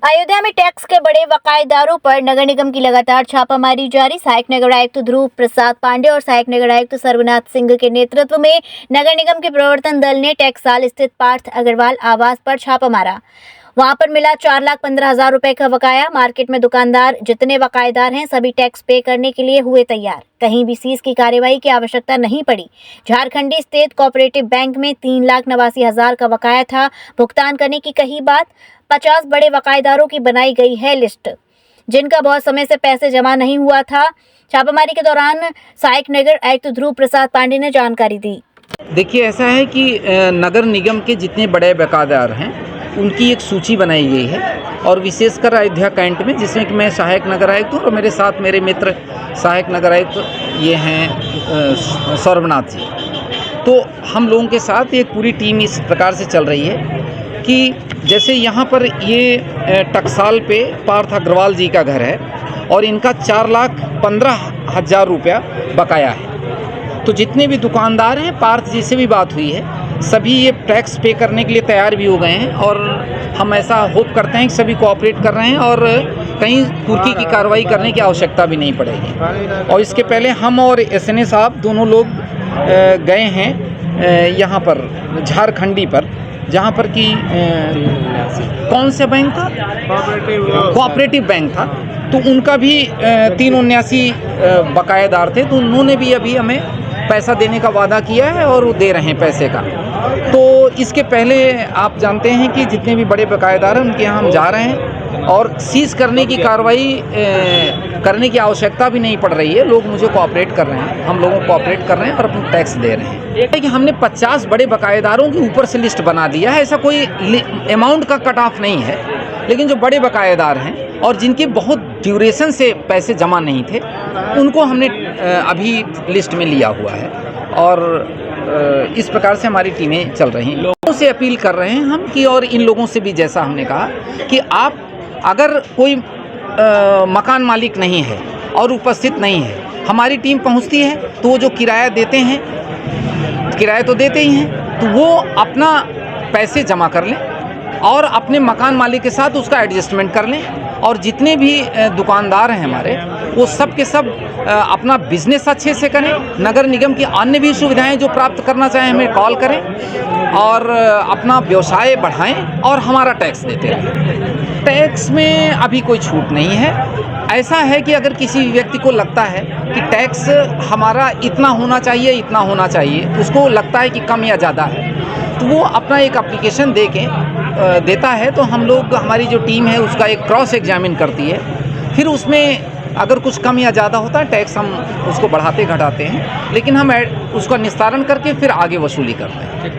अयोध्या में टैक्स के बड़े वाकाईदारों पर नगर निगम की लगातार छापामारी जारी। सहायक नगर आयुक्त ध्रुव प्रसाद पांडे और सहायक नगर आयुक्त सर्वनाथ सिंह के नेतृत्व में नगर निगम के प्रवर्तन दल ने टैक्साल स्थित पार्थ अग्रवाल आवास पर छापा मारा। वहां पर मिला 4,15,000 रुपए का बकाया। मार्केट में दुकानदार जितने बकायेदार हैं सभी टैक्स पे करने के लिए हुए तैयार। कहीं भी सीज की कार्रवाई की आवश्यकता नहीं पड़ी। झारखंडी स्टेट कोऑपरेटिव बैंक में 3,89,000 का बकाया था। भुगतान करने की कही बात। 50 बड़े बकायेदारों की बनाई गई है लिस्ट, जिनका बहुत समय से पैसे जमा नहीं हुआ था। छापामारी के दौरान सहायक नगर आयुक्त ध्रुव प्रसाद पांडे ने जानकारी दी। देखिए, ऐसा है कि नगर निगम के जितने बड़े बकायेदार हैं उनकी एक सूची बनाई गई है और विशेषकर अयोध्या कैंट में, जिसमें कि मैं सहायक नगर आयुक्त हूँ और मेरे साथ मेरे मित्र सहायक नगर आयुक्त ये हैं सर्वनाथ जी। तो हम लोगों के साथ एक पूरी टीम इस प्रकार से चल रही है कि जैसे यहाँ पर ये टकसाल पे पार्थ अग्रवाल जी का घर है और इनका 4,15,000 रुपया बकाया है। तो जितने भी दुकानदार हैं, पार्थ जी से भी बात हुई है, सभी ये टैक्स पे करने के लिए तैयार भी हो गए हैं और हम ऐसा होप करते हैं कि सभी कोऑपरेट कर रहे हैं और कहीं कुर्की की कार्रवाई करने की आवश्यकता भी नहीं पड़ेगी। और इसके पहले हम और एसएनए साहब दोनों लोग गए हैं यहाँ पर झारखंडी पर, जहाँ पर कि कौन सा बैंक था, कोऑपरेटिव बैंक था। तो उनका भी 379 बकायेदार थे, तो उन्होंने भी अभी हमें पैसा देने का वादा किया है और वो दे रहे हैं पैसे का। तो इसके पहले आप जानते हैं कि जितने भी बड़े बकायेदार हैं उनके यहाँ हम जा रहे हैं और सीज करने की कार्रवाई करने की आवश्यकता भी नहीं पड़ रही है। लोग मुझे कोऑपरेट कर रहे हैं, हम लोगों को कोऑपरेट कर रहे हैं और अपना टैक्स दे रहे हैं। कि हमने 50 बड़े बकायेदारों के ऊपर से लिस्ट बना दिया है। ऐसा कोई अमाउंट का कट ऑफ नहीं है, लेकिन जो बड़े बकायेदार हैं और जिनके बहुत ड्यूरेशन से पैसे जमा नहीं थे उनको हमने अभी लिस्ट में लिया हुआ है और इस प्रकार से हमारी टीमें चल रही हैं। लोगों से अपील कर रहे हैं हम कि, और इन लोगों से भी जैसा हमने कहा कि आप अगर कोई मकान मालिक नहीं है और उपस्थित नहीं है, हमारी टीम पहुंचती है तो वो जो किराया देते हैं, किराया तो देते ही हैं, तो वो अपना पैसे जमा कर लें और अपने मकान मालिक के साथ उसका एडजस्टमेंट कर लें। और जितने भी दुकानदार हैं हमारे, वो सब के सब अपना बिजनेस अच्छे से करें। नगर निगम की अन्य भी सुविधाएं जो प्राप्त करना चाहें हमें कॉल करें और अपना व्यवसाय बढ़ाएं और हमारा टैक्स देते रहें। टैक्स में अभी कोई छूट नहीं है। ऐसा है कि अगर किसी व्यक्ति को लगता है कि टैक्स हमारा इतना होना चाहिए, इतना होना चाहिए, उसको लगता है कि कम या ज़्यादा है, तो वो अपना एक एप्लीकेशन दे के देता है। तो हम लोग, हमारी जो टीम है उसका एक क्रॉस एग्जामिन करती है, फिर उसमें अगर कुछ कम या ज़्यादा होता है टैक्स हम उसको बढ़ाते घटाते हैं, लेकिन हम उसका निस्तारण करके फिर आगे वसूली करते हैं।